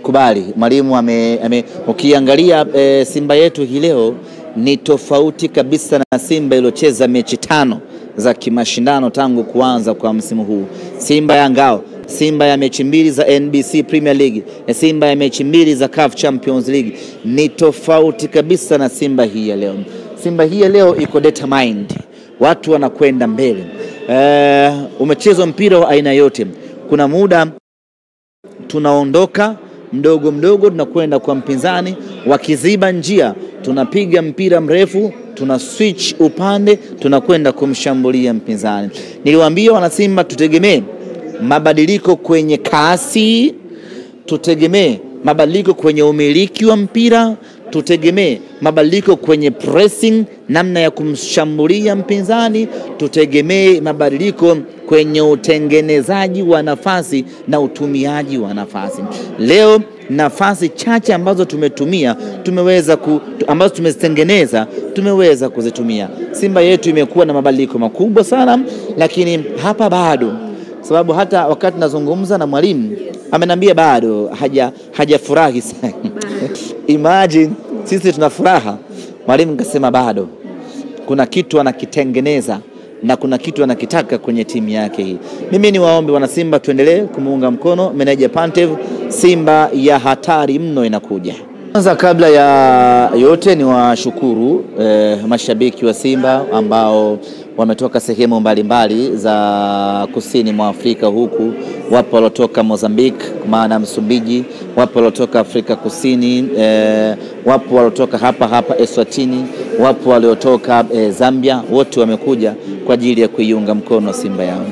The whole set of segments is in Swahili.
Kubali mwalimu ukiangalia Simba yetu hii leo ni tofauti kabisa na Simba iliyocheza mechi 5 za kimashindano tangu kuanza kwa msimu huu. Simba ya ngao, Simba ya mechi 2 za NBC Premier League, Simba ya mechi 2 za CAF Champions League ni tofauti kabisa na Simba hii ya leo. Simba hii ya leo iko determined. Watu wanakwenda mbele. Umechezwa mpira wa aina yote. Kuna muda tunaondoka mdogo mdogo tunakwenda kwa mpinzani, wakiziba njia tunapiga mpira mrefu, tuna switch upande, tunakwenda kumshambulia mpinzani. Niliwaambia wana Simba tutegemee mabadiliko kwenye kasi, tutegemee mabadiliko kwenye umiliki wa mpira, tutegemee mabadiliko kwenye pressing, namna ya kumshambulia mpinzani, tutegemee mabadiliko kwenye utengenezaji wa nafasi na utumiaji wa nafasi. Leo nafasi chache ambazo ambazo tumezitengeneza tumeweza kuzitumia. Simba yetu imekuwa na mabadiliko makubwa sana, lakini hapa bado, sababu hata wakati nazungumza na mwalimu amenambia bado hajafurahi sana. Imagine sisi tuna furaha, mwalimu kasema bado kuna kitu anakitengeneza na kuna kitu anakitaka kwenye timu yake hii. Mimi ni waombe wana Simba tuendelee kumuunga mkono meneja Pantev. Simba ya hatari mno inakuja. Kwanza kabla ya yote ni washukuru mashabiki wa Simba ambao wametoka sehemu mbalimbali za kusini mwa Afrika huku. Wapo waliotoka Mozambique, maana Msumbiji, wapo waliotoka Afrika Kusini, wapo waliotoka hapa Eswatini, wapo waliotoka Zambia. Wote wamekuja kwa ajili ya kuiunga mkono Simba yao.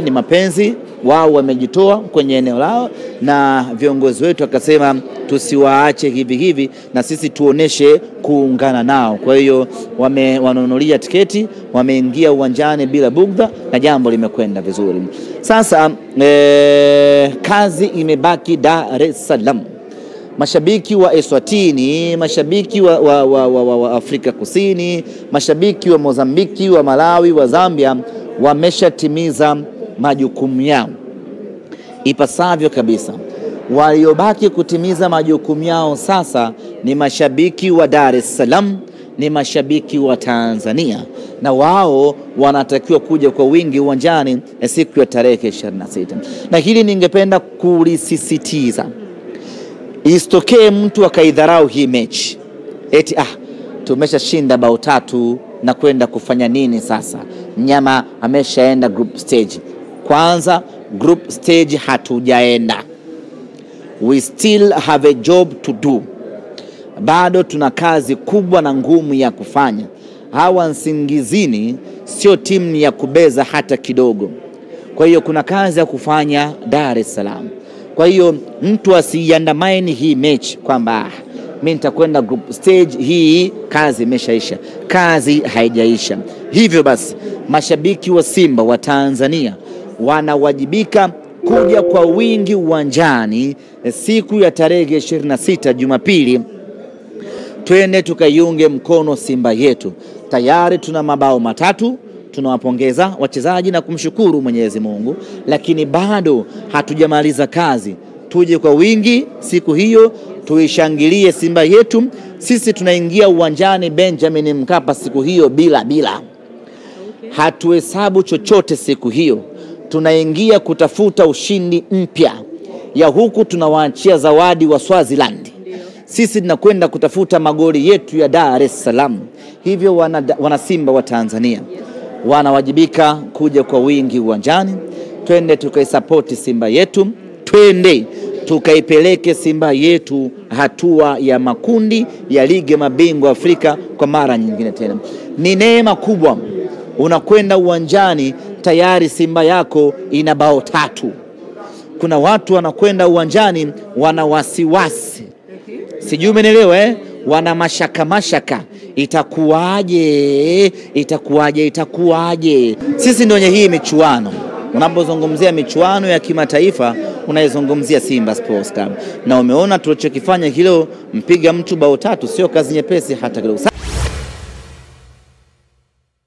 Ni mapenzi, wao wamejitoa kwenye eneo lao, na viongozi wetu akasema tusiwaache hivi na sisi tuoneshe kuungana nao. Kwa hiyo wananunulia tiketi, wameingia uwanjani bila bugdha na jambo limekwenda vizuri. Sasa kazi imebaki Dar es Salaam. Mashabiki wa Eswatini, mashabiki wa Afrika Kusini, mashabiki wa Mozambiki, wa Malawi, wa Zambia wameshatimiza majukumu yao ipasavyo kabisa. Waliobaki kutimiza majukumu yao sasa ni mashabiki wa Dar es Salaam, ni mashabiki wa Tanzania, na wao wanatakiwa kuja kwa wingi uwanjani siku ya tarehe 26. Na hili ningependa kulisisitiza. Isitokee mtu akaidharau hii mechi eti tumeshashinda bao 3 na kwenda kufanya nini sasa? Mnyama ameshaenda group stage. Kwanza group stage hatujaenda. We still have a job to do. Bado tuna kazi kubwa na ngumu ya kufanya. Hawa Nsingizini sio timu ya kubeza hata kidogo. Kwa hiyo kuna kazi ya kufanya Dar es Salaam. Kwa hiyo mtu asiandamaini hii mechi kwamba mimi nitakwenda group stage, hii kazi imeshaisha. Kazi haijaisha. Hivyo basi mashabiki wa Simba wa Tanzania wanawajibika kuja kwa wingi uwanjani siku ya tarehe 26 Jumapili. Twende tukaiunge mkono Simba yetu. Tayari tuna mabao 3, tunawapongeza wachezaji na kumshukuru Mwenyezi Mungu, lakini bado hatujamaliza kazi. Tuje kwa wingi siku hiyo, tuishangilie Simba yetu. Sisi tunaingia uwanjani Benjamin Mkapa siku hiyo bila. Hatuhesabu chochote siku hiyo. Tunaingia kutafuta ushindi mpya. Ya huku tunawaachia zawadi wa Swaziland. Sisi tunakwenda kutafuta magoli yetu ya Dar es Salaam. Hivyo wana Simba wa Tanzania wanawajibika kuja kwa wingi uwanjani. Twende tukaisapoti Simba yetu. Twende tukaipeleke Simba yetu hatua ya makundi ya ligi mabingwa Afrika kwa mara nyingine tena. Ni neema kubwa. Unakwenda uwanjani tayari Simba yako ina bao 3. Kuna watu wanakwenda uwanjani wana wasiwasi. Sijui umeelewa wana mashaka. Itakuwaje? Sisi ndio wenye hii michuano. Unapozungumzia michuano ya kimataifa unaizungumzia Simba Sports Club. Na umeona tulichokifanya hilo, mpiga mtu bao 3 sio kazi nyepesi hata kidogo.